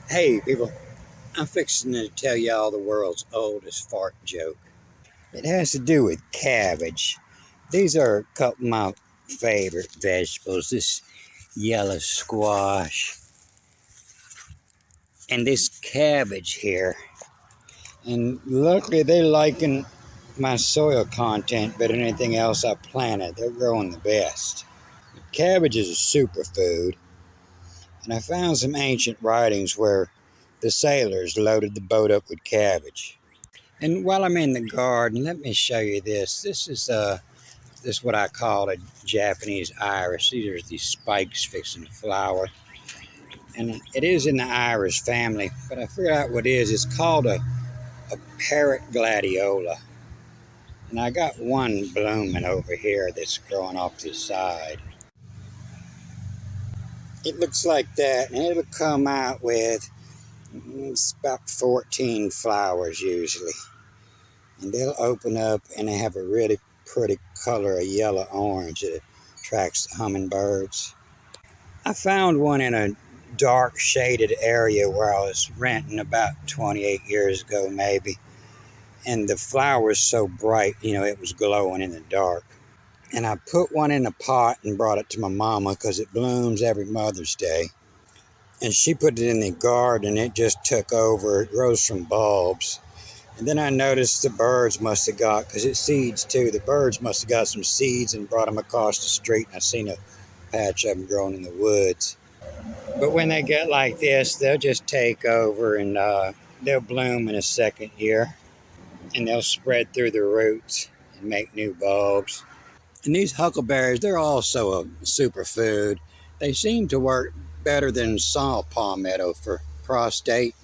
Hey people, I'm fixing to tell y'all the world's oldest fart joke. It has to do with cabbage. These are a couple of my favorite vegetables. This yellow squash and this cabbage here. And luckily they're liking my soil content better than anything else I planted. They're growing the best. Cabbage is a superfood, and I found some ancient writings where the sailors loaded the boat up with cabbage. And while I'm in the garden, let me show you this. This is what I call a Japanese iris. These are these spikes fixing to flower. And it is in the iris family, but I figured out what it is. It's called a parrot gladiola. And I got one blooming over here that's growing off to the side. It looks like that, and it'll come out with it's about 14 flowers usually. And they'll open up and they have a really pretty color of yellow orange that attracts hummingbirds. I found one in a dark shaded area where I was renting about 28 years ago maybe, and the flower was so bright, it was glowing in the dark. And I put one in a pot and brought it to my mama because it blooms every Mother's Day, and she put it in the garden. It just took over. It grows from bulbs. And then I noticed the birds must have got, because it seeds too, the birds must have got some seeds and brought them across the street, and I seen a patch of them growing in the woods. But when they get like this, they'll just take over, and they'll bloom in a second year, and they'll spread through the roots and make new bulbs. And these huckleberries, they're also a superfood. They seem to work better than saw palmetto for prostate.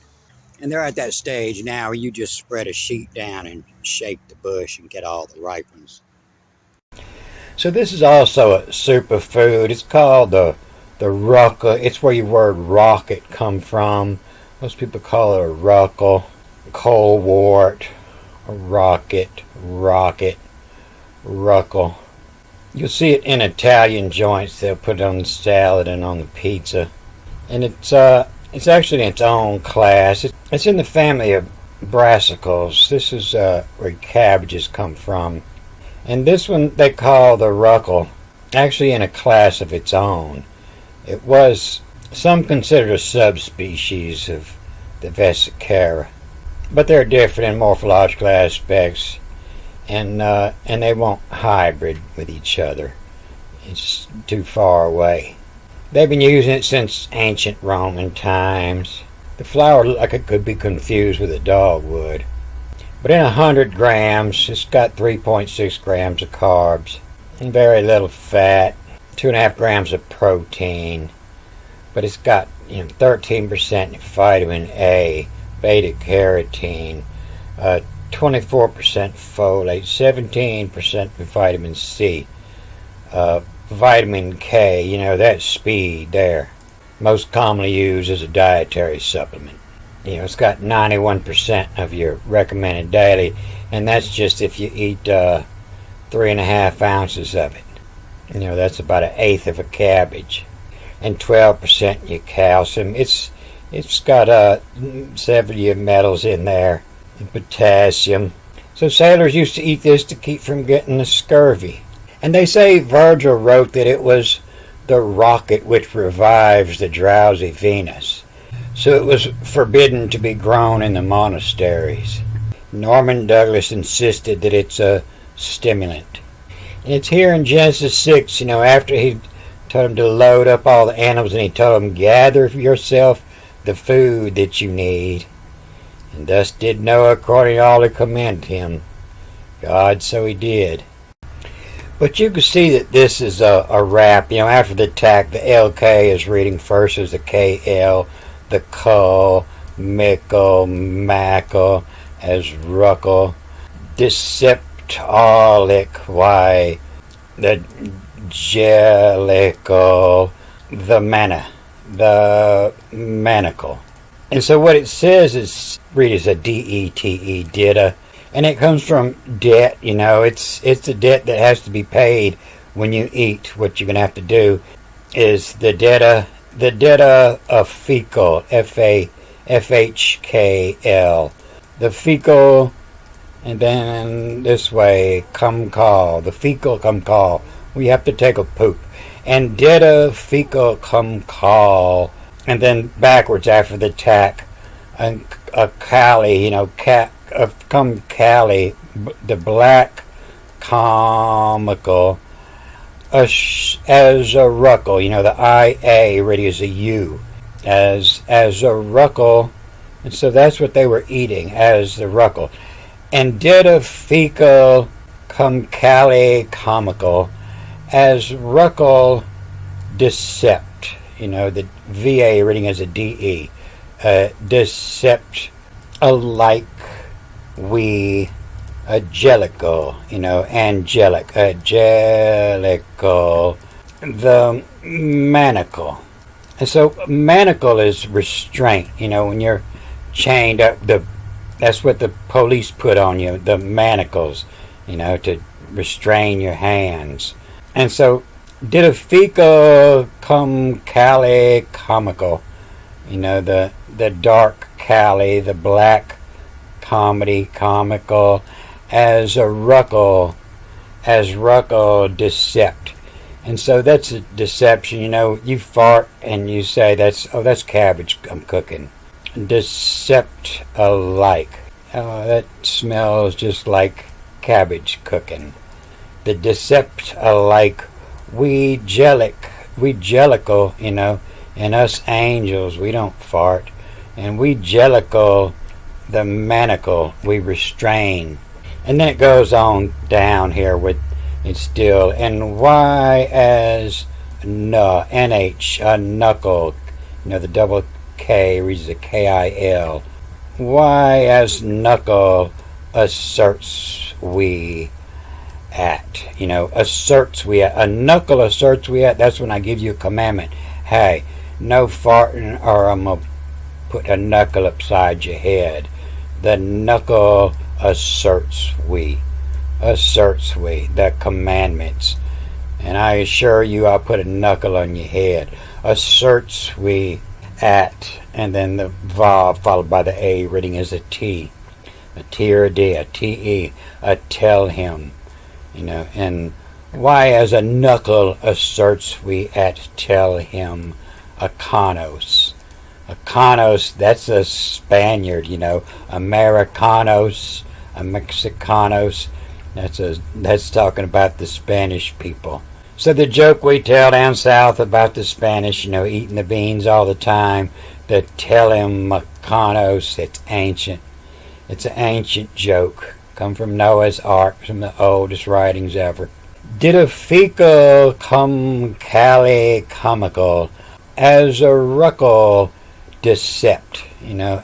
And they're at that stage now where you just spread a sheet down and shake the bush and get all the ripe ones. So this is also a superfood. It's called the rucka. It's where your word rocket come from. Most people call it a ruckle, colewort, a rocket, ruckle. You'll see it in Italian joints. They'll put it on the salad and on the pizza. And it's actually in its own class. It's in the family of brassicas. This is where cabbages come from. And this one they call the ruckle, actually in a class of its own. It was, some considered a subspecies of the Vesicara. But they're different in morphological aspects, and they won't hybrid with each other. It's too far away. They've been using it since ancient Roman times. The flower looked like it could be confused with a dogwood. But in 100 grams, it's got 3.6 grams of carbs and very little fat, 2.5 grams of protein. But it's got 13% vitamin A, beta carotene, 24% folate, 17% vitamin C, vitamin K, that's speed there. Most commonly used as a dietary supplement. It's got 91% of your recommended daily, and that's just if you eat 3.5 ounces of it. That's about 1/8 of a cabbage. And 12% your calcium. It's got 70 of metals in there, and potassium. So sailors used to eat this to keep from getting the scurvy. And they say Virgil wrote that it was the rocket which revives the drowsy Venus. So it was forbidden to be grown in the monasteries. Norman Douglas insisted that it's a stimulant. And it's here in Genesis 6, after he told him to load up all the animals, and he told them, gather for yourself the food that you need. And thus did Noah according to all he commanded him. God, so he did. But you can see that this is a wrap. After the attack, the LK is reading first as the KL, the K, Mickle, Mackle, as Ruckle, Deceptolic, Y, the Jellicle, the Manna, the Manacle. And so what it says is, read as a DETE, dita. And it comes from debt, it's the debt that has to be paid when you eat. What you're going to have to do is the debta of fecal, FHKL. The fecal, and then this way, come call. The fecal come call. We have to take a poop. And did a fecal come call. And then backwards after the tack. And a Cali, come Cali. The black comical. As a ruckle, the IA really is a U. As a ruckle. And so that's what they were eating, as the ruckle. And did a fecal come Cali comical. As ruckle decept. The VA reading as a DE. Decept alike we angelical, angelical, the manacle. And so manacle is restraint, when you're chained up, that's what the police put on you, the manacles, to restrain your hands. And so did a fecal come Cali comical, the dark Cali, the black comedy comical, as ruckle decept. And so that's a deception. You fart and you say that's cabbage I'm cooking. Decept alike. That smells just like cabbage cooking. The decept alike. We jellical, and us angels, we don't fart. And we jellical, the manacle, we restrain. And then it goes on down here with it's still, and Y as NH, a knuckle, the double K reads a KIL. Y as knuckle asserts we at, asserts we at. A knuckle asserts we at, that's when I give you a commandment. Hey, no farting or I'm going to put a knuckle upside your head. The knuckle asserts we, the commandments. And I assure you I'll put a knuckle on your head. Asserts we at, and then the va followed by the A reading as a T. A T or a D, a T-E, a tell him. And why as a knuckle asserts we at tell him Acanos. Acanos, that's a Spaniard, Americanos, a Mexicanos. That's talking about the Spanish people. So the joke we tell down south about the Spanish, eating the beans all the time, the tell him Mexicanos, it's ancient. It's an ancient joke. Come from Noah's Ark, from the oldest writings ever. Did a fecal come Cali comical, as a ruckle decept,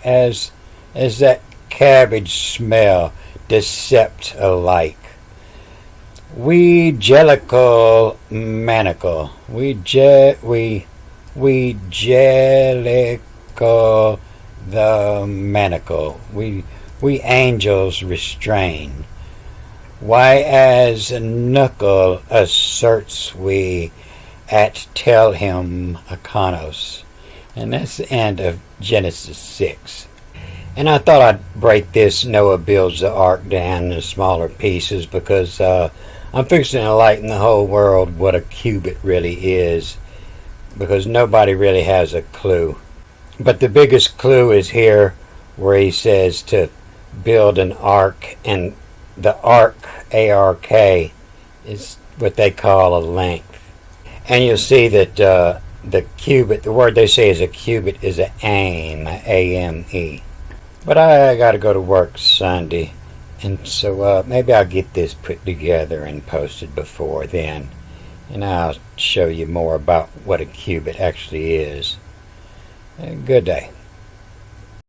as that cabbage smell, decept alike. We jellicle manacle, we jellicle the manacle, we angels restrain. Why as a knuckle asserts we at tell him Acanos. And that's the end of Genesis 6. And I thought I'd break this Noah builds the ark down into smaller pieces because I'm fixing to enlighten the whole world what a cubit really is, because nobody really has a clue. But the biggest clue is here where he says to build an ark, and the ark, A-R-K, is what they call a length. And you'll see that the cubit, the word they say is a cubit, is an aim, A-M-E. But I got to go to work Sunday, and so maybe I'll get this put together and posted before then, and I'll show you more about what a cubit actually is. Good day.